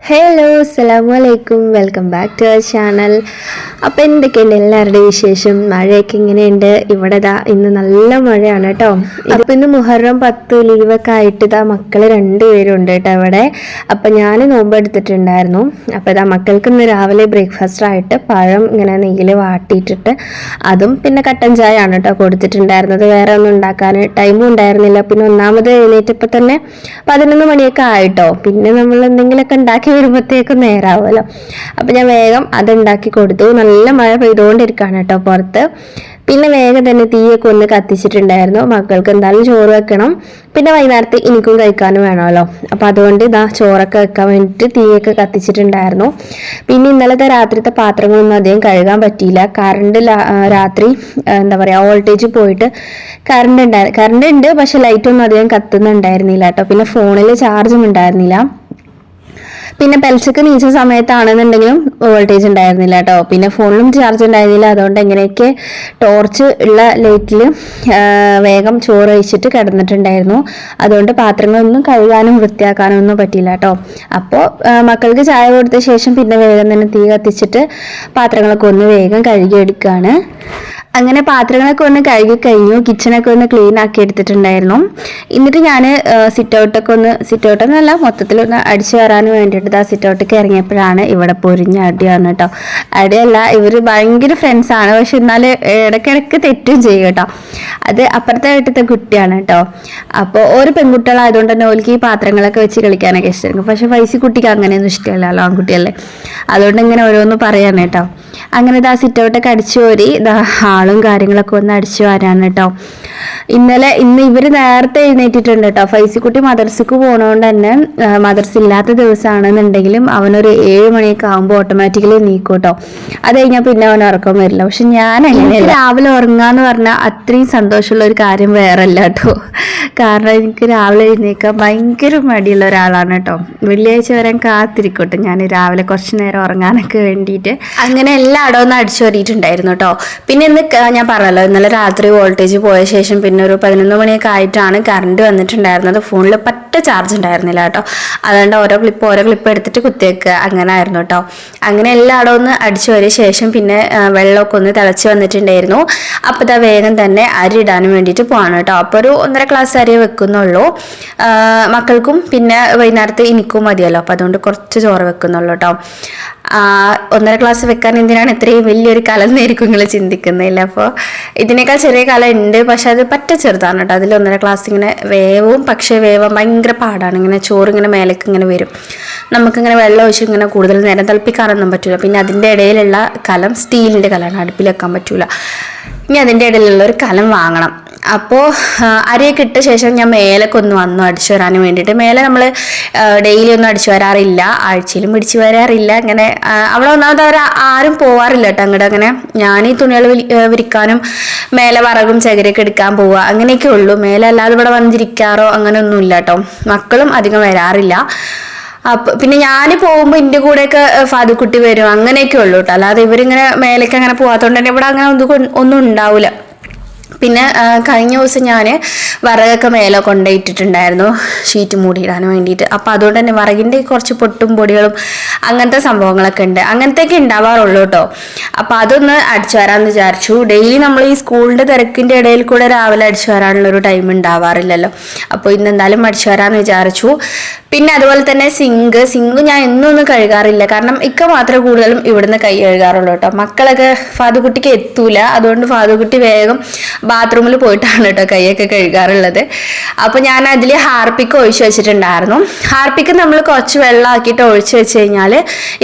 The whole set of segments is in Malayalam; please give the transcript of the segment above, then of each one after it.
ഹലോ അസ്സലാമലൈക്കും, welcome back to our channel. അപ്പോൾ എന്തൊക്കെയുണ്ട് എല്ലാവരുടെയും വിശേഷം? മഴയൊക്കെ ഇങ്ങനെയുണ്ട്? ഇവിടെ ഇന്ന് നല്ല മഴയാണ് കേട്ടോ. അപ്പോൾ ഇന്ന് മുഹറം 10 ലീവൊക്കെ ആയിട്ട് മക്കൾ 2 പേരുണ്ട് കേട്ടോ ഇവിടെ. അപ്പോൾ ഞാൻ നോമ്പ് എടുത്തിട്ടുണ്ടായിരുന്നു. അപ്പോൾ മക്കൾക്ക് ഇന്ന് രാവിലെ ബ്രേക്ക്ഫാസ്റ്റ് ആയിട്ട് പഴം ഇങ്ങനെ നെയ്യിൽ വാട്ടിയിട്ടിട്ട് അതും പിന്നെ കട്ടൻ ചായ ആണ് കേട്ടോ കൊടുത്തിട്ടുണ്ടായിരുന്നത്. വേറെ ഒന്നും ഉണ്ടാക്കാൻ ടൈമും ഉണ്ടായിരുന്നില്ല. പിന്നെ ഒന്നാമത് എഴുന്നേറ്റപ്പോൾ തന്നെ 11 മണിയൊക്കെ ആയിട്ടോ. പിന്നെ നമ്മൾ എന്തെങ്കിലുമൊക്കെ ഉണ്ടാക്കി വരുമ്പോഴത്തേക്കും നേരാവുമല്ലോ. അപ്പം ഞാൻ വേഗം അതുണ്ടാക്കി കൊടുത്തു. നല്ല മഴ പെയ്തുകൊണ്ടിരിക്കുകയാണ് കേട്ടോ പുറത്ത്. പിന്നെ വേഗം തന്നെ തീയൊക്കെ ഒന്ന് കത്തിച്ചിട്ടുണ്ടായിരുന്നു. മക്കൾക്ക് എന്തായാലും ചോറ് വെക്കണം, പിന്നെ വൈകുന്നേരത്ത് എനിക്കും കഴിക്കാനും വേണമല്ലോ. അപ്പോൾ അതുകൊണ്ട് ചോറൊക്കെ വെക്കാൻ വേണ്ടിയിട്ട് തീയൊക്കെ കത്തിച്ചിട്ടുണ്ടായിരുന്നു. പിന്നെ ഇന്നലത്തെ രാത്രിത്തെ പാത്രങ്ങളൊന്നും അധികം കഴുകാൻ പറ്റിയില്ല. കറണ്ട് രാത്രി എന്താ പറയുക വോൾട്ടേജ് പോയിട്ട് കറണ്ട് ഉണ്ട്, പക്ഷെ ലൈറ്റൊന്നും അധികം കത്തുന്നുണ്ടായിരുന്നില്ല കേട്ടോ. പിന്നെ ഫോണിൽ ചാർജും ഉണ്ടായിരുന്നില്ല. പിന്നെ പെൽച്ചക്ക് നീച്ച സമയത്താണെന്നുണ്ടെങ്കിലും വോൾട്ടേജ് ഉണ്ടായിരുന്നില്ല കേട്ടോ. പിന്നെ ഫോണിലും ചാർജ് ഉണ്ടായിരുന്നില്ല. അതുകൊണ്ട് എങ്ങനെയൊക്കെ ടോർച്ച് ഉള്ള ലൈറ്റിൽ വേഗം ചോറ് കഴിച്ചിട്ട് കിടന്നിട്ടുണ്ടായിരുന്നു. അതുകൊണ്ട് പാത്രങ്ങളൊന്നും കഴുകാനും വൃത്തിയാക്കാനും ഒന്നും പറ്റിയില്ല കേട്ടോ. അപ്പോൾ മക്കൾക്ക് ചായ കൊടുത്ത ശേഷം പിന്നെ വേഗം തന്നെ തീ കത്തിച്ചിട്ട് പാത്രങ്ങളൊക്കെ ഒന്ന് വേഗം കഴുകിയെടുക്കുകയാണ്. അങ്ങനെ പാത്രങ്ങളൊക്കെ ഒന്ന് കഴുകി കഴിഞ്ഞു. കിച്ചണൊക്കെ ഒന്ന് ക്ലീൻ ആക്കി എടുത്തിട്ടുണ്ടായിരുന്നു. എന്നിട്ട് ഞാൻ സിറ്റ് ഔട്ടെന്നല്ല മൊത്തത്തിലൊന്ന് അടിച്ചു വരാൻ വേണ്ടിയിട്ട് സിറ്റ് ഔട്ടൊക്കെ ഇറങ്ങിയപ്പോഴാണ് ഇവിടെ പൊരിഞ്ഞ അടിയാണ് കേട്ടോ. അടിയല്ല, ഇവർ ഭയങ്കര ഫ്രണ്ട്സാണ്, പക്ഷെ എന്നാൽ ഇടയ്ക്കിടയ്ക്ക് തെറ്റും ചെയ്യും കേട്ടോ. അത് അപ്പുറത്തെ വീട്ടിലത്തെ കുട്ടിയാണ് കേട്ടോ. അപ്പോൾ ഒരു പെൺകുട്ടികളായതുകൊണ്ട് തന്നെ ഓൽക്ക് ഈ പാത്രങ്ങളൊക്കെ വെച്ച് കളിക്കാനൊക്കെ ഇഷ്ടമായിരിക്കും. പക്ഷെ പൈസ കുട്ടിക്ക് അങ്ങനെയൊന്നും ഇഷ്ടമല്ലല്ലോ, ആൺകുട്ടിയല്ലേ. അതുകൊണ്ട് ഇങ്ങനെ ഓരോന്ന് പറയാണ് കേട്ടോ. അങ്ങനെ സിറ്റ് ഔട്ടൊക്കെ അടിച്ചു പോരി ആളും കാര്യങ്ങളൊക്കെ ഒന്ന് അടിച്ചു വരാണ് കേട്ടോ. ഇന്ന് ഇവർ നേരത്തെ എഴുന്നേറ്റിട്ടുണ്ട് കേട്ടോ. ഫൈസിക്കുട്ടി മദർസക്ക് പോകണോണ്ട് തന്നെ മദർസ ഇല്ലാത്ത ദിവസമാണെന്നുണ്ടെങ്കിലും അവനൊരു 7 മണിയൊക്കെ ആകുമ്പോൾ ഓട്ടോമാറ്റിക്കലി നീക്കും കേട്ടോ. അത് കഴിഞ്ഞാൽ പിന്നെ അവൻ ഉറക്കം വരില്ല. പക്ഷെ ഞാൻ എങ്ങനെ രാവിലെ ഉറങ്ങാന്ന് പറഞ്ഞാൽ അത്രയും സന്തോഷമുള്ള ഒരു കാര്യം വേറല്ല കേട്ടോ. കാരണം എനിക്ക് രാവിലെ എഴുന്നേക്കാൻ ഭയങ്കര മടിയുള്ള ഒരാളാണ് കേട്ടോ. വെള്ളിയാഴ്ച വരാൻ കാത്തിരിക്കട്ടെ ഞാൻ രാവിലെ കുറച്ച് നേരം ഉറങ്ങാനൊക്കെ വേണ്ടിയിട്ട്. അങ്ങനെ എല്ലാ അടവും അടിച്ചു വരിയിട്ടുണ്ടായിരുന്നു കേട്ടോ. പിന്നെ ഇന്ന് ഞാൻ പറഞ്ഞല്ലോ, ഇന്നലെ രാത്രി വോൾട്ടേജ് പോയ ശേഷം പിന്നെ ഒരു 11 മണിയൊക്കെ ആയിട്ടാണ് കറണ്ട് വന്നിട്ടുണ്ടായിരുന്നത്. ഫോണിൽ പറ്റ ചാർജ് ഉണ്ടായിരുന്നില്ല കേട്ടോ. അതുകൊണ്ട് ഓരോ ക്ലിപ്പ് എടുത്തിട്ട് കുത്തിവെക്കുക അങ്ങനെ ആയിരുന്നു കേട്ടോ. അങ്ങനെ എല്ലാ അടവും അടിച്ചു വരിയ ശേഷം പിന്നെ വെള്ളമൊക്കെ ഒന്ന് തിളച്ച് വന്നിട്ടുണ്ടായിരുന്നു. അപ്പോൾ വേഗം തന്നെ അരി ഇടാനും വേണ്ടിയിട്ട് പോവാണ് കേട്ടോ. അപ്പോൾ ഒരു 1.5 ഗ്ലാസ് അരി വെക്കുന്നുള്ളൂ. മക്കൾക്കും പിന്നെ വൈകുന്നേരത്ത് എനിക്കും മതിയല്ലോ. അപ്പോൾ അതുകൊണ്ട് കുറച്ച് ചോറ് വെക്കുന്നുള്ളൂ കേട്ടോ. 1.5 ഗ്ലാസ് വെക്കാൻ എന്തിനാണ് ഇത്രയും വലിയൊരു കലം എന്നായിരിക്കും നിങ്ങൾ ചിന്തിക്കുന്നില്ല. അപ്പോൾ ഇതിനേക്കാൾ ചെറിയ കലം ഉണ്ട്, പക്ഷെ അത് പറ്റ ചെറുതാണ് കേട്ടോ. അതിൽ 1.5 ഗ്ലാസ് ഇങ്ങനെ വേവും, പക്ഷേ വേവാൻ ഭയങ്കര പാടാണ്. ഇങ്ങനെ ചോറ് ഇങ്ങനെ മേലേക്ക് ഇങ്ങനെ വരും. നമുക്കിങ്ങനെ വെള്ളം ഒഴിച്ച് ഇങ്ങനെ കൂടുതൽ നേരം തിളപ്പിക്കാറൊന്നും പറ്റില്ല. പിന്നെ അതിൻ്റെ ഇടയിലുള്ള കലം സ്റ്റീലിൻ്റെ കലമാണ്, അടുപ്പിൽ വെക്കാൻ പറ്റില്ല. ഇനി അതിൻ്റെ ഇടയിലുള്ള ഒരു കലം വാങ്ങണം. അപ്പോൾ അരിയൊക്കെ ഇട്ട ശേഷം ഞാൻ മേലൊക്കെ ഒന്ന് വന്നു അടിച്ചു വരാൻ വേണ്ടിയിട്ട്. മേലെ നമ്മൾ ഡെയിലി ഒന്നും അടിച്ചു വരാറില്ല, ആഴ്ചയിലും പിടിച്ചു വരാറില്ല. അങ്ങനെ അവിടെ ഒന്നാമത് ആരും പോവാറില്ല കേട്ടോ അങ്ങോട്ട്. അങ്ങനെ ഞാൻ ഈ തുണികൾ വിരിക്കാനും മേലെ വറകും ചകിരിയൊക്കെ എടുക്കാൻ പോവുക അങ്ങനെയൊക്കെ ഉള്ളൂ. മേലെ അല്ലാതെ ഇവിടെ വന്നിരിക്കാറോ അങ്ങനെയൊന്നും ഇല്ല കേട്ടോ. മക്കളും അധികം വരാറില്ല. അപ്പോൾ പിന്നെ ഞാൻ പോകുമ്പോൾ എൻ്റെ കൂടെയൊക്കെ ഫാദുക്കുട്ടി വരും, അങ്ങനെയൊക്കെ ഉള്ളൂ കേട്ടോ. അല്ലാതെ ഇവരിങ്ങനെ മേലേക്ക് അങ്ങനെ പോകാത്തതുകൊണ്ട് തന്നെ ഇവിടെ അങ്ങനെ ഒന്നും ഉണ്ടാവില്ല. പിന്നെ കഴിഞ്ഞ ദിവസം ഞാൻ വിറകൊക്കെ മേലെ കൊണ്ടുപോയിട്ടിട്ടുണ്ടായിരുന്നു ഷീറ്റ് മൂടിയിടാൻ വേണ്ടിയിട്ട്. അപ്പോൾ അതുകൊണ്ട് തന്നെ വിറകിൻ്റെ കുറച്ച് പൊട്ടും പൊടികളും അങ്ങനത്തെ സംഭവങ്ങളൊക്കെ ഉണ്ട്, അങ്ങനത്തെയൊക്കെ ഉണ്ടാവാറുള്ളൂ കേട്ടോ. അപ്പോൾ അതൊന്ന് അടിച്ചു വരാമെന്ന് വിചാരിച്ചു. ഡെയിലി നമ്മൾ ഈ സ്കൂളിൻ്റെ തിരക്കിൻ്റെ ഇടയിൽ കൂടെ രാവിലെ അടിച്ചു വരാനുള്ളൊരു ടൈം ഉണ്ടാവാറില്ലല്ലോ. അപ്പോൾ ഇന്ന് എന്തായാലും അടിച്ചു വരാമെന്ന് വിചാരിച്ചു. പിന്നെ അതുപോലെ തന്നെ സിങ്ക് ഞാൻ എന്നൊന്നും കഴുകാറില്ല, കാരണം ഇക്ക മാത്രമേ കൂടുതലും ഇവിടുന്ന് കൈ കഴുകാറുള്ളൂ കേട്ടോ. മക്കളൊക്കെ ഫാദുക്കുട്ടിക്ക് എത്തൂല, അതുകൊണ്ട് ഫാദുക്കുട്ടി വേഗം ബാത്റൂമിൽ പോയിട്ടാണ് കേട്ടോ കൈയൊക്കെ കഴുകാറുള്ളത്. അപ്പോൾ ഞാൻ അതിൽ ഹാർപ്പിക്ക് ഒഴിച്ചു വെച്ചിട്ടുണ്ടായിരുന്നു. ഹാർപ്പിക്ക് നമ്മൾ കുറച്ച് വെള്ളമാക്കിയിട്ട് ഒഴിച്ചു വെച്ച് കഴിഞ്ഞാൽ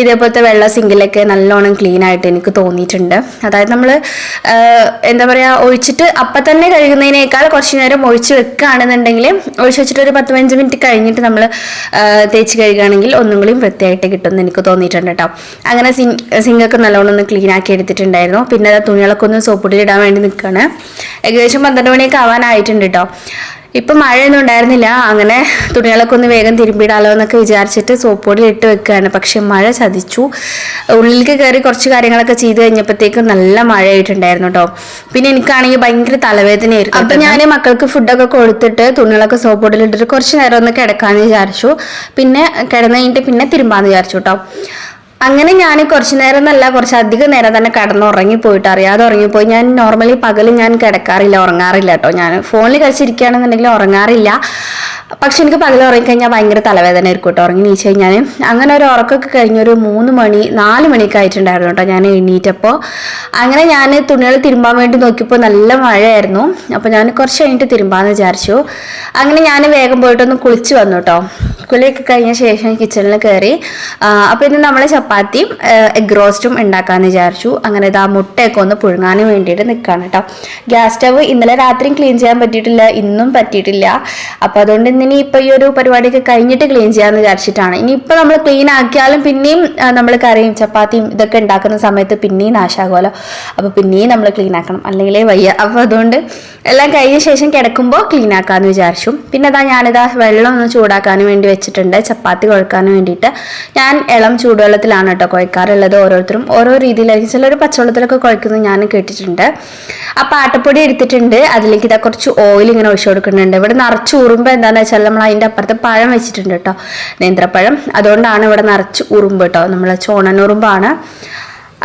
ഇതേപോലത്തെ വെള്ളം സിങ്കിലൊക്കെ നല്ലോണം ക്ലീൻ ആയിട്ട് എനിക്ക് തോന്നിയിട്ടുണ്ട്. അതായത് നമ്മൾ എന്താ പറയുക, ഒഴിച്ചിട്ട് അപ്പം തന്നെ കഴുകുന്നതിനേക്കാൾ കുറച്ച് നേരം ഒഴിച്ച് വെക്കുകയാണെന്നുണ്ടെങ്കിൽ ഒഴിച്ച് വെച്ചിട്ട് ഒരു 10-15 മിനിറ്റ് കഴിഞ്ഞിട്ട് നമ്മൾ തേച്ച് കഴുകുകയാണെങ്കിൽ ഒന്നും കൂടി വൃത്തിയായിട്ട് കിട്ടുമെന്ന് എനിക്ക് തോന്നിയിട്ടുണ്ട് കേട്ടോ. അങ്ങനെ സിങ്കൊക്കെ നല്ലോണം ഒന്ന് ക്ലീൻ ആക്കി എടുത്തിട്ടുണ്ടായിരുന്നു. പിന്നെ തുണികളൊക്കെ ഒന്ന് സോപ്പൊടിയിൽ ഇടാൻ വേണ്ടി നിൽക്കുകയാണ്. ഏകദേശം 12 മണിയൊക്കെ ആവാനായിട്ടുണ്ട് കേട്ടോ. ഇപ്പം മഴയൊന്നും ഉണ്ടായിരുന്നില്ല. അങ്ങനെ തുണികളൊക്കെ ഒന്ന് വേഗം തിരുമ്പിടാലോ എന്നൊക്കെ വിചാരിച്ചിട്ട് സോപ്പ് പൊടി ഇട്ട് വെക്കുകയാണ്. പക്ഷെ മഴ ചതിച്ചു. ഉള്ളിലേക്ക് കയറി കുറച്ച് കാര്യങ്ങളൊക്കെ ചെയ്ത് കഴിഞ്ഞപ്പോഴത്തേക്കും നല്ല മഴയായിട്ടുണ്ടായിരുന്നു കേട്ടോ. പിന്നെ എനിക്കാണെങ്കിൽ ഭയങ്കര തലവേദനയായിരുന്നു. അപ്പം ഞാൻ മക്കൾക്ക് ഫുഡൊക്കെ കൊടുത്തിട്ട് തുണികളൊക്കെ സോപ്പ് പൊടിയിൽ ഇട്ടിട്ട് കുറച്ച് നേരം ഒന്ന് കിടക്കാമെന്ന് വിചാരിച്ചു. പിന്നെ കിടന്നു കഴിഞ്ഞിട്ട് പിന്നെ തിരുമ്പാന്ന് വിചാരിച്ചു കേട്ടോ. അങ്ങനെ ഞാൻ കുറച്ച് നേരം എന്നല്ല, കുറച്ചധികം നേരം തന്നെ കിടന്നുറങ്ങിപ്പോയിട്ട് അറിയാതെ ഉറങ്ങിപ്പോയി. ഞാൻ നോർമലി പകൽ ഞാൻ കിടക്കാറില്ല, ഉറങ്ങാറില്ല കേട്ടോ. ഞാൻ ഫോണിൽ കളിച്ചിരിക്കുകയാണെന്നുണ്ടെങ്കിൽ ഉറങ്ങാറില്ല. പക്ഷെ എനിക്ക് പകൽ ഉറങ്ങിക്കഴിഞ്ഞാൽ ഭയങ്കര തലവേദന ആയിരിക്കും കേട്ടോ ഉറങ്ങി നീച്ച് കഴിഞ്ഞാൽ. അങ്ങനെ ഒരു ഉറക്കമൊക്കെ കഴിഞ്ഞൊരു 3 മണി 4 മണിയൊക്കെ ആയിട്ടുണ്ടായിരുന്നു കേട്ടോ ഞാൻ എണീറ്റപ്പോൾ. അങ്ങനെ ഞാൻ തുണികൾ തിരുമ്പാൻ വേണ്ടി നോക്കിയപ്പോൾ നല്ല മഴയായിരുന്നു. അപ്പോൾ ഞാൻ കുറച്ച് കഴിഞ്ഞിട്ട് തിരുമ്പാന്ന് വിചാരിച്ചു. അങ്ങനെ ഞാൻ വേഗം പോയിട്ടൊന്ന് കുളിച്ച് വന്നു കേട്ടോ. കുളിയൊക്കെ കഴിഞ്ഞ ശേഷം കിച്ചണിൽ കയറി. അപ്പോൾ ഇന്ന് നമ്മൾ ചപ്പാത്തിയും എഗ് റോസ്റ്റും ഉണ്ടാക്കാമെന്ന് വിചാരിച്ചു. അങ്ങനെ ഇതാ മുട്ടയൊക്കെ ഒന്ന് പുഴുങ്ങാനും വേണ്ടിയിട്ട് നിൽക്കുകയാണ് കേട്ടോ. ഗ്യാസ് സ്റ്റവ് ഇന്നലെ രാത്രിയും ക്ലീൻ ചെയ്യാൻ പറ്റിയിട്ടില്ല, ഇന്നും പറ്റിയിട്ടില്ല. അപ്പോൾ അതുകൊണ്ട് ഇനി ഇപ്പോൾ ഈ ഒരു പരിപാടിയൊക്കെ കഴിഞ്ഞിട്ട് ക്ലീൻ ചെയ്യാമെന്ന് വിചാരിച്ചിട്ടാണ്. ഇനിയിപ്പോൾ നമ്മൾ ക്ലീൻ ആക്കിയാലും പിന്നെയും നമ്മൾ കറിയും ചപ്പാത്തിയും ഇതൊക്കെ ഉണ്ടാക്കുന്ന സമയത്ത് പിന്നെയും നാശാകുമല്ലോ. അപ്പോൾ പിന്നെയും നമ്മൾ ക്ലീൻ ആക്കണം, അല്ലെങ്കിലേ വയ്യ. അപ്പോൾ അതുകൊണ്ട് എല്ലാം കഴിഞ്ഞ ശേഷം കിടക്കുമ്പോൾ ക്ലീൻ ആക്കാമെന്ന് വിചാരിച്ചു. പിന്നെ ഞാനിതാ വെള്ളം ഒന്ന് ചൂടാക്കാനും വേണ്ടി വെച്ചിട്ടുണ്ട്, ചപ്പാത്തി കുഴക്കാനും വേണ്ടിയിട്ട്. ഞാൻ ഇളം ചൂടുവെള്ളത്തിലാണ് കേട്ടോ കുഴക്കാറുള്ളത്. ഓരോരുത്തരും ഓരോ രീതിയിലായിരിക്കും. ചിലർ പച്ചവെള്ളത്തിലൊക്കെ കുഴക്കുന്നത് ഞാൻ കേട്ടിട്ടുണ്ട്. അപ്പോൾ ആട്ടപ്പൊടി എടുത്തിട്ടുണ്ട്, അതിലേക്ക് ഇതാ കുറച്ച് ഓയിൽ ഇങ്ങനെ ഒഴിച്ചു കൊടുക്കുന്നുണ്ട്. ഇവിടെ നിറച്ച് ഉറുമ്പ് എന്താണെന്ന് വെച്ചാൽ നമ്മൾ അതിൻ്റെ അപ്പുറത്ത് പഴം വെച്ചിട്ടുണ്ട് കേട്ടോ, നേന്ത്രപ്പഴം. അതുകൊണ്ടാണ് ഇവിടെ നിറച്ച് ഉറുമ്പ് കേട്ടോ, നമ്മളെ ചോണനുറുമ്പാണ്.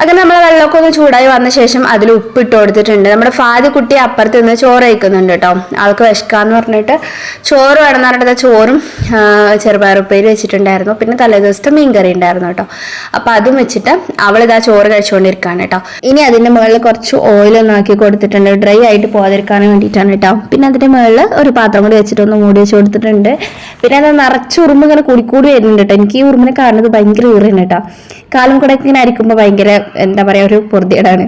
അങ്ങനെ നമ്മൾ വെള്ളമൊക്കെ ഒന്ന് ചൂടായി വന്ന ശേഷം അതിൽ ഉപ്പിട്ട് കൊടുത്തിട്ടുണ്ട്. നമ്മുടെ ഫാദി കുട്ടി അപ്പുറത്ത് നിന്ന് ചോറ് കഴിക്കുന്നുണ്ട് കേട്ടോ. ആൾക്ക് വിശക്കാന്ന് പറഞ്ഞിട്ട് ചോറ് വേണമെന്ന് പറഞ്ഞിട്ട് ചോറും ചെറുപയറുപ്പേരി വെച്ചിട്ടുണ്ടായിരുന്നു. പിന്നെ തലേദിവസത്തെ മീൻകറി ഉണ്ടായിരുന്നു കേട്ടോ. അപ്പം അതും വെച്ചിട്ട് അവളിതാ ചോറ് കഴിച്ചുകൊണ്ടിരിക്കുകയാണ് കേട്ടോ. ഇനി അതിൻ്റെ മുകളിൽ കുറച്ച് ഓയിലൊന്നും ആക്കി കൊടുത്തിട്ടുണ്ട്, ഡ്രൈ ആയിട്ട് പോകാതിരിക്കാൻ വേണ്ടിയിട്ടാണ് കേട്ടോ. പിന്നെ അതിൻ്റെ മുകളിൽ ഒരു പാത്രം കൂടി വെച്ചിട്ടൊന്ന് മൂടി വെച്ച് കൊടുത്തിട്ടുണ്ട്. പിന്നെ അത് നിറച്ച് ഉറുമ്പ് ഇങ്ങനെ കൂടിക്കൂടി വരുന്നുണ്ട് കേട്ടോ. എനിക്ക് ഈ ഉറുമ്പിനെ കാണുന്നത് ഭയങ്കര ഈറയാണ് കേട്ടോ. കാലം കൂടെ ഇങ്ങനെ അരിക്കുമ്പോൾ ഭയങ്കര എന്താ പറയുക ഒരു പൊറുതിയേടാണ്.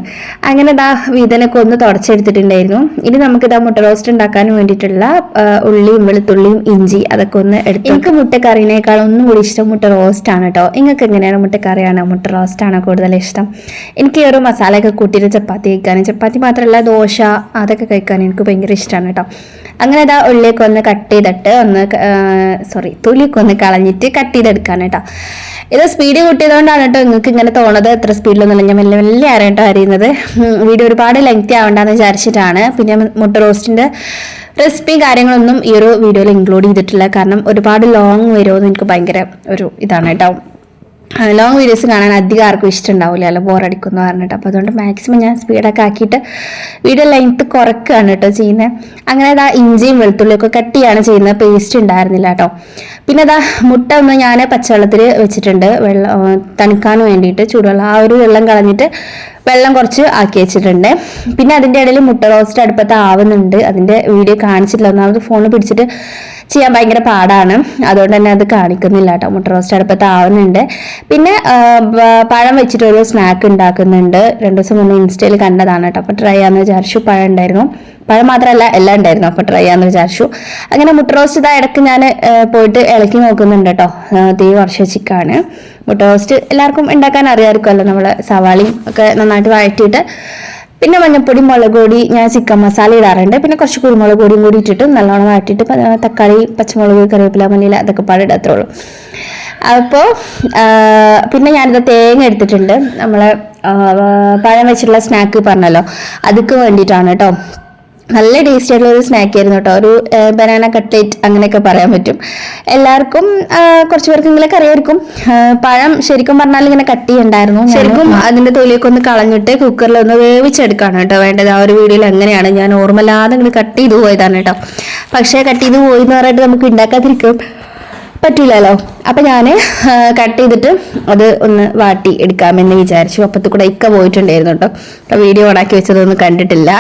അങ്ങനെ വീതനൊക്കെ ഒന്ന് തുടച്ചെടുത്തിട്ടുണ്ടായിരുന്നു. ഇനി നമുക്ക് മുട്ട റോസ്റ്റ് ഉണ്ടാക്കാൻ വേണ്ടിയിട്ടുള്ള ഉള്ളിയും വെളുത്തുള്ളിയും ഇഞ്ചി അതൊക്കെ ഒന്ന് എടുത്തു. എനിക്ക് മുട്ടക്കറിനേക്കാൾ ഒന്നും കൂടി ഇഷ്ടം മുട്ട റോസ്റ്റ് ആണ് കേട്ടോ. നിങ്ങൾക്ക് എങ്ങനെയാണ്, മുട്ടക്കറിയാണോ മുട്ട റോസ്റ്റ് ആണോ കൂടുതൽ ഇഷ്ടം? എനിക്ക് ഈ ഒരു മസാലയൊക്കെ കൂട്ടിയിട്ട് ചപ്പാത്തി കഴിക്കാനും, ചപ്പാത്തി മാത്രമല്ല ദോശ അതൊക്കെ കഴിക്കാനും എനിക്ക് ഭയങ്കര ഇഷ്ടമാണ് കേട്ടോ. അങ്ങനെ ഉള്ളിയൊക്കെ ഒന്ന് കട്ട് ചെയ്തിട്ട് തൊലിയൊക്കെ ഒന്ന് കളഞ്ഞിട്ട് കട്ട് ചെയ്തെടുക്കാൻ കേട്ടോ. ഇത് സ്പീഡ് കൂട്ടിയതുകൊണ്ടാണ് കേട്ടോ നിങ്ങൾക്ക് ഇങ്ങനെ തോന്നുന്നത്. എത്ര സ്പീഡിലൊന്നുമില്ല, ഞാൻ മെല്ലെ മെല്ലെ ആരാട്ടോ അറിയുന്നത്. വീഡിയോ ഒരുപാട് ലെങ്തി ആവണ്ടെന്ന് വിചാരിച്ചിട്ടാണ്. പിന്നെ മുട്ട റോസ്റ്റിൻ്റെ റെസിപ്പി കാര്യങ്ങളൊന്നും ഈ ഒരു വീഡിയോയിൽ ഇൻക്ലൂഡ് ചെയ്തിട്ടില്ല. കാരണം ഒരുപാട് ലോങ് വരുമെന്ന് എനിക്ക് ഭയങ്കര ഒരു ഇതാണ് കേട്ടോ. ലോങ് വീഡിയോസ് കാണാൻ അധികം ആർക്കും ഇഷ്ടമുണ്ടാവില്ലല്ലോ, ബോറടിക്കുന്നു പറഞ്ഞിട്ട്. അപ്പോൾ അതുകൊണ്ട് മാക്സിമം ഞാൻ സ്പീഡൊക്കെ ആക്കിയിട്ട് വീഡിയോ ലെങ്ത്ത് കുറയ്ക്കുകയാണ് കേട്ടോ ചെയ്യുന്നത്. അങ്ങനെ ഇഞ്ചിയും വെളുത്തുള്ളിയൊക്കെ കട്ട് ചെയ്യാണ് ചെയ്യുന്നത്, പേസ്റ്റ് ഉണ്ടായിരുന്നില്ല കേട്ടോ. പിന്നെ മുട്ട ഒന്ന് ഞാൻ പച്ചവെള്ളത്തിൽ വെച്ചിട്ടുണ്ട്, വെള്ളം തണുക്കാൻ വേണ്ടിയിട്ട്. ചൂടുവെള്ളം ആ ഒരു വെള്ളം കളഞ്ഞിട്ട് വെള്ളം കുറച്ച് ആക്കി വെച്ചിട്ടുണ്ട്. പിന്നെ അതിൻ്റെ ഇടയിൽ മുട്ട റോസ്റ്റ് അടുപ്പത്ത് ആവുന്നുണ്ട്. അതിൻ്റെ വീഡിയോ കാണിച്ചിട്ടില്ല, ഒന്നാമത് ഫോണിൽ പിടിച്ചിട്ട് ചെയ്യാൻ ഭയങ്കര പാടാണ്, അതുകൊണ്ട് തന്നെ അത് കാണിക്കുന്നില്ല കേട്ടോ. മുട്ട റോസ്റ്റ് അടുപ്പത്ത് ആവുന്നുണ്ട്. പിന്നെ പഴം വെച്ചിട്ടൊരു സ്നാക്ക് ഉണ്ടാക്കുന്നുണ്ട്. 2 ദിവസം മുന്നേ ഇൻസ്റ്റയിൽ കണ്ടതാണ് കേട്ടോ. അപ്പോൾ ട്രൈ ചെയ്യാമെന്ന് വിചാരിച്ചു. പഴം ഉണ്ടായിരുന്നു, പഴം മാത്രമല്ല എല്ലാം ഉണ്ടായിരുന്നു. അപ്പോൾ ട്രൈ ചെയ്യാമെന്ന് വിചാരിച്ചു. അങ്ങനെ മുട്ട റോസ്റ്റ് ഇടയ്ക്ക് ഞാൻ പോയിട്ട് ഇളക്കി നോക്കുന്നുണ്ട് കേട്ടോ. തീ കുറച്ച് വെച്ചിട്ടാണ്. മുട്ട റോസ്റ്റ് എല്ലാവർക്കും ഉണ്ടാക്കാൻ അറിയാമായിരിക്കുമല്ലോ. നമ്മൾ സവാളയും ഒക്കെ നന്നായിട്ട് വഴറ്റിയിട്ട് പിന്നെ മഞ്ഞൾപ്പൊടി, മുളക് പൊടി, ഞാൻ ചിക്കൻ മസാല ഇടാറുണ്ട്. പിന്നെ കുറച്ച് കുരുമുളക് പൊടിയും കൂടി ഇട്ടിട്ട് നല്ലോണം വഴറ്റിയിട്ട് തക്കാളി, പച്ചമുളക്, കറിവേപ്പില, മല്ലിയില അതൊക്കെ പാടിടത്തേ ഉള്ളൂ. അപ്പോൾ പിന്നെ ഞാനിത് തേങ്ങ എടുത്തിട്ടുണ്ട്. നമ്മളെ പഴം വെച്ചിട്ടുള്ള സ്നാക്ക് പറഞ്ഞല്ലോ, അതിക്ക് വേണ്ടിയിട്ടാണ് കേട്ടോ. നല്ല ടേസ്റ്റി ആയിട്ടുള്ള ഒരു സ്നാക്ക് ആയിരുന്നു കേട്ടോ. ഒരു ബനാന കട്ട്ലേറ്റ് അങ്ങനെയൊക്കെ പറയാൻ പറ്റും. എല്ലാവർക്കും കുറച്ച് പേർക്ക് ഇങ്ങനെ അറിയായിരിക്കും. പഴം ശരിക്കും പറഞ്ഞാൽ ഇങ്ങനെ കട്ട് ചെയ്യണ്ടായിരുന്നു. ശരിക്കും അതിന്റെ തൊലിയൊക്കെ ഒന്ന് കളഞ്ഞിട്ട് കുക്കറിൽ ഒന്ന് വേവിച്ചെടുക്കാണ് കേട്ടോ വേണ്ടത്. ആ ഒരു വീഡിയോയിൽ അങ്ങനെയാണ്. ഞാൻ നോർമലാതെ ഇങ്ങനെ കട്ട് ചെയ്ത് പോയതാണ് കേട്ടോ. പക്ഷേ കട്ട് ചെയ്ത് പോയി എന്ന് പറഞ്ഞിട്ട് നമുക്ക് ഉണ്ടാക്കാതിരിക്കും പറ്റില്ലല്ലോ. അപ്പം ഞാൻ കട്ട് ചെയ്തിട്ട് അത് ഒന്ന് വാട്ടി എടുക്കാമെന്ന് വിചാരിച്ചു. അപ്പത്തിൽ കൂടെ ഇക്ക പോയിട്ടുണ്ടായിരുന്നു കേട്ടോ. അപ്പോൾ വീഡിയോ ഓണാക്കി വെച്ചതൊന്നും കണ്ടിട്ടില്ല.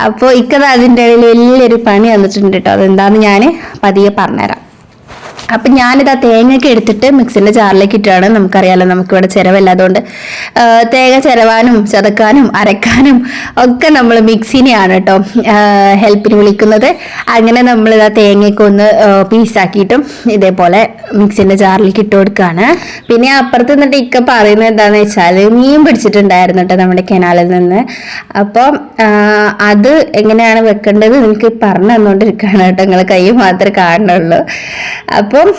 അപ്പോൾ ഇക്കത് അതിൻ്റെ ഇടയിൽ വലിയൊരു പണി വന്നിട്ടുണ്ട് കേട്ടോ. അതെന്താണെന്ന് ഞാൻ പതിയെ പറഞ്ഞുതരാം. അപ്പം ഞാനിത് ആ തേങ്ങയൊക്കെ എടുത്തിട്ട് മിക്സിൻ്റെ ജാറിലേക്ക് ഇട്ടാണ്. നമുക്കറിയാലോ നമുക്കിവിടെ ചിരവല്ലാതുകൊണ്ട് തേങ്ങ ചിരവാനും ചതക്കാനും അരക്കാനും ഒക്കെ നമ്മൾ മിക്സിനെയാണ് കേട്ടോ ഹെൽപ്പിന് വിളിക്കുന്നത്. അങ്ങനെ നമ്മളിത് ആ തേങ്ങയൊക്കെ ഒന്ന് പീസാക്കിയിട്ടും ഇതേപോലെ മിക്സിൻ്റെ ജാറിലേക്ക് ഇട്ട് കൊടുക്കുകയാണ്. പിന്നെ അപ്പുറത്ത് നിന്നിട്ട് ഇക്ക പറയുന്നത് എന്താണെന്ന് വെച്ചാൽ മീൻ പിടിച്ചിട്ടുണ്ടായിരുന്നു കേട്ടോ നമ്മുടെ കനാലിൽ നിന്ന്. അപ്പം അത് എങ്ങനെയാണ് വെക്കേണ്ടത് നിങ്ങൾക്ക് പറഞ്ഞു തന്നുകൊണ്ടിരിക്കുകയാണ് കേട്ടോ. നിങ്ങൾ കൈ മാത്രമേ കാണുന്നുള്ളൂ. അപ്പം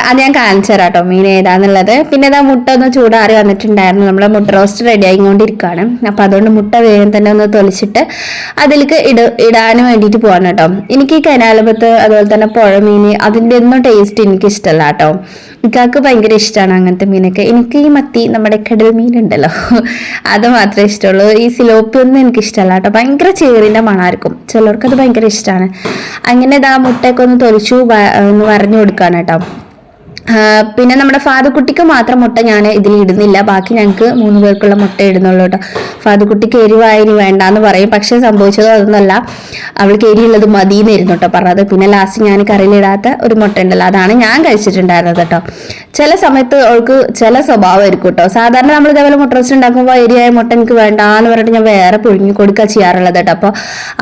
അത് ഞാൻ കാണിച്ചു തരാം കേട്ടോ മീൻ ഏതാന്നുള്ളത്. പിന്നെ ഇതാ മുട്ട ഒന്ന് ചൂടാറി വന്നിട്ടുണ്ടായിരുന്നു. നമ്മളെ മുട്ട റോസ്റ്റ് റെഡി ആയിക്കൊണ്ടിരിക്കുകയാണ്. അപ്പം അതുകൊണ്ട് മുട്ട വേഗം തന്നെ ഒന്ന് തൊലിച്ചിട്ട് അതിലേക്ക് ഇടാൻ വേണ്ടിയിട്ട് പോവാണ് കേട്ടോ. എനിക്ക് ഈ കനാലപത്ത് അതുപോലെ തന്നെ പുഴമീൻ അതിൻ്റെ ഒന്നും ടേസ്റ്റ് എനിക്ക് ഇഷ്ടമല്ല കേട്ടോ. ഇക്കാക്ക് ഭയങ്കര ഇഷ്ടമാണ് അങ്ങനത്തെ മീനൊക്കെ. എനിക്ക് ഈ മത്തി നമ്മുടെ കടൽ മീനുണ്ടല്ലോ അത് മാത്രമേ ഇഷ്ടമുള്ളൂ. ഈ സിലോപ്പി ഒന്നും എനിക്ക് ഇഷ്ടമല്ല കേട്ടോ. ഭയങ്കര ചേറിൻ്റെ മണമായിരിക്കും. ചിലർക്കത് ഭയങ്കര ഇഷ്ടമാണ്. അങ്ങനെ ഇതാ മുട്ടയൊക്കെ ഒന്ന് തൊലിച്ചു ഒന്ന് വരഞ്ഞു കൊടുക്കുകയാണ് കേട്ടോ. പിന്നെ നമ്മുടെ ഫാദുക്കുട്ടിക്ക് മാത്രം മുട്ട ഞാൻ ഇതിൽ ഇടുന്നില്ല. ബാക്കി ഞങ്ങൾക്ക് 3 പേർക്കുള്ള മുട്ട ഇടുന്നുള്ളൂ കേട്ടോ. ഫാദുക്കുട്ടിക്ക് എരിവായിനി വേണ്ടാന്ന് പറയും. പക്ഷെ സംഭവിച്ചത് അതൊന്നുമല്ല, അവൾക്ക് എരിയുള്ളത് മതിയെന്നിരുന്നു കേട്ടോ പറഞ്ഞത്. പിന്നെ ലാസ്റ്റ് ഞാൻ കറിയിലിടാത്ത ഒരു മുട്ട ഉണ്ടല്ലോ അതാണ് ഞാൻ കഴിച്ചിട്ടുണ്ടായിരുന്നത് കേട്ടോ. ചില സമയത്ത് അവൾക്ക് ചില സ്വഭാവമായിരിക്കും കേട്ടോ. സാധാരണ നമ്മൾ ഇതേപോലെ മുട്ട റോസ്റ്റ് ഉണ്ടാക്കുമ്പോൾ എരിയായ മുട്ട എനിക്ക് വേണ്ടാന്ന് പറഞ്ഞിട്ട് ഞാൻ വേറെ പുഴുങ്ങി കൊടുക്കുക ചെയ്യാറുള്ളത് കേട്ടോ. അപ്പോൾ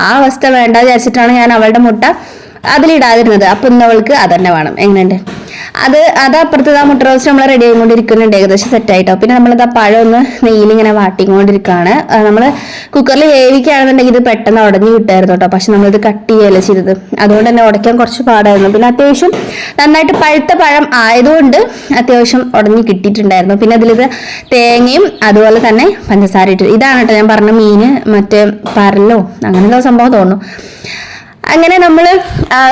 ആ അവസ്ഥ വേണ്ട വിചാരിച്ചിട്ടാണ് ഞാൻ അവളുടെ മുട്ട അതിലിടാതിരുന്നത്. അപ്പൊ ഇന്ന് അവൾക്ക് അതന്നെ വേണം. എങ്ങനെയുണ്ട് അത് അപ്പുറത്ത് ആ മുട്ട റോസ്റ്റ് നമ്മൾ റെഡി ആയിക്കൊണ്ടിരിക്കുന്നുണ്ട്. ഏകദേശം സെറ്റായിട്ടോ. പിന്നെ നമ്മളിത് ആ പഴം ഒന്ന് നെയ്യിലിങ്ങനെ വാട്ടിക്കൊണ്ടിരിക്കുകയാണ്. നമ്മൾ കുക്കറിൽ വേവിക്കുകയാണെന്നുണ്ടെങ്കിൽ ഇത് പെട്ടെന്ന് ഉടഞ്ഞു കിട്ടായിരുന്നു കേട്ടോ. പക്ഷെ നമ്മളിത് കട്ട് ചെയ്യുകയല്ല ചെയ്തത്. അതുകൊണ്ട് തന്നെ ഉടയ്ക്കാൻ കുറച്ച് പാടായിരുന്നു. പിന്നെ അത്യാവശ്യം നന്നായിട്ട് പഴുത്ത പഴം ആയതുകൊണ്ട് അത്യാവശ്യം ഉടഞ്ഞു കിട്ടിയിട്ടുണ്ടായിരുന്നു. പിന്നെ അതിലിത് തേങ്ങയും അതുപോലെ തന്നെ പഞ്ചസാര ഇട്ടു. ഇതാണ് കേട്ടോ ഞാൻ പറഞ്ഞ മീന്, മറ്റേ പരലോ അങ്ങനെയുള്ള സംഭവം തോന്നുന്നു. അങ്ങനെ നമ്മൾ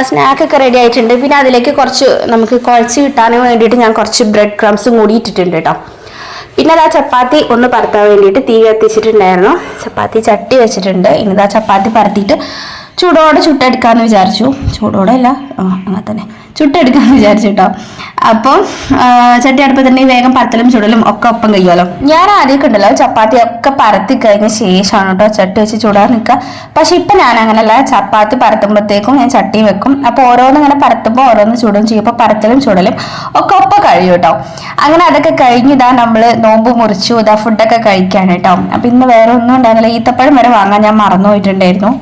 സ്നാക്കൊക്കെ റെഡി ആയിട്ടുണ്ട്. പിന്നെ അതിലേക്ക് കുറച്ച് നമുക്ക് കുഴച്ച് കിട്ടാൻ വേണ്ടിയിട്ട് ഞാൻ കുറച്ച് ബ്രെഡ് ക്രംസും കൂടി ഇട്ടിട്ടുണ്ട് കേട്ടോ. പിന്നെ അതാ ചപ്പാത്തി ഒന്ന് പരത്താൻ വേണ്ടിയിട്ട് തീ കത്തിച്ചിട്ടുണ്ടായിരുന്നു. ചപ്പാത്തി ചട്ടി വെച്ചിട്ടുണ്ട്. ഇനിതാ ചപ്പാത്തി പരത്തിയിട്ട് ചൂടോടെ ചുട്ടെടുക്കാമെന്ന് വിചാരിച്ചു. ചൂടോടെ അല്ല അങ്ങനെ തന്നെ ചുട്ടെടുക്കാമെന്ന് വിചാരിച്ചു കേട്ടോ. അപ്പം ചട്ടി അടുപ്പത്തുണ്ടെങ്കിൽ വേഗം പരത്തലും ചുടലും ഒക്കെ ഒപ്പം കഴിയുമല്ലോ. ഞാൻ ആദ്യമൊക്കെ ഉണ്ടല്ലോ ചപ്പാത്തി ഒക്കെ പരത്തി കഴിഞ്ഞ ശേഷമാണ് കേട്ടോ ചട്ടി വെച്ച് ചുടാൻ നിൽക്കുക. പക്ഷെ ഇപ്പം ഞാൻ അങ്ങനെയല്ല, ചപ്പാത്തി പരത്തുമ്പോഴത്തേക്കും ഞാൻ ചട്ടി വെക്കും. അപ്പോൾ ഓരോന്ന് ഇങ്ങനെ പരത്തുമ്പോൾ ഓരോന്ന് ചുടും ചെയ്യുമ്പോൾ പരത്തലും ചുടലും ഒക്കെ ഒപ്പം കഴിയും കേട്ടോ. അങ്ങനെ അതൊക്കെ കഴിഞ്ഞിതാ നമ്മൾ നോമ്പ് മുറിച്ചു ഇതാ ഫുഡൊക്കെ കഴിക്കാൻ കേട്ടോ. അപ്പം ഇന്ന് വേറെ ഒന്നും ഉണ്ടായിരുന്നില്ല. ഈത്തപ്പഴം വരെ വാങ്ങാൻ ഞാൻ മറന്നു പോയിട്ടുണ്ടായിരുന്നു.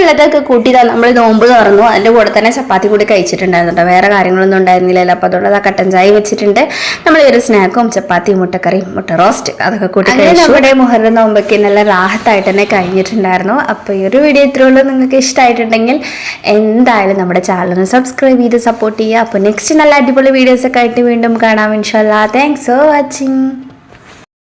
ഉള്ളതൊക്കെ കൂട്ടിയതാ നമ്മൾ നോമ്പ് തുറന്നു. അതിന്റെ കൂടെ തന്നെ ചപ്പാത്തി കൂടി കഴിച്ചിട്ടുണ്ടായിരുന്നു കേട്ടോ. വേറെ കാര്യങ്ങളൊന്നും ഉണ്ടായിരുന്നില്ലല്ലോ. അപ്പൊ അതുകൊണ്ട് ആ കട്ടൻ ചായ വെച്ചിട്ടുണ്ട്. നമ്മൾ ഒരു സ്നാക്കും ചപ്പാത്തിയും മുട്ടക്കറിയും മുട്ട റോസ്റ്റ് അതൊക്കെ കൂട്ടി നമ്മുടെ മുഹറം നോമ്പൊക്കെ നല്ല റാഹത്തായിട്ട് തന്നെ കഴിഞ്ഞിട്ടുണ്ടായിരുന്നു. അപ്പൊ ഈ ഒരു വീഡിയോ ഇത്രയുള്ളൂ. നിങ്ങൾക്ക് ഇഷ്ടമായിട്ടുണ്ടെങ്കിൽ എന്തായാലും നമ്മുടെ ചാനൽ ഒന്ന് സബ്സ്ക്രൈബ് ചെയ്ത് സപ്പോർട്ട് ചെയ്യുക. അപ്പൊ നെക്സ്റ്റ് നല്ല അടിപൊളി വീഡിയോസ് ഒക്കെ ആയിട്ട് വീണ്ടും കാണാം ഇൻഷാല്ലാ. Thanks for watching.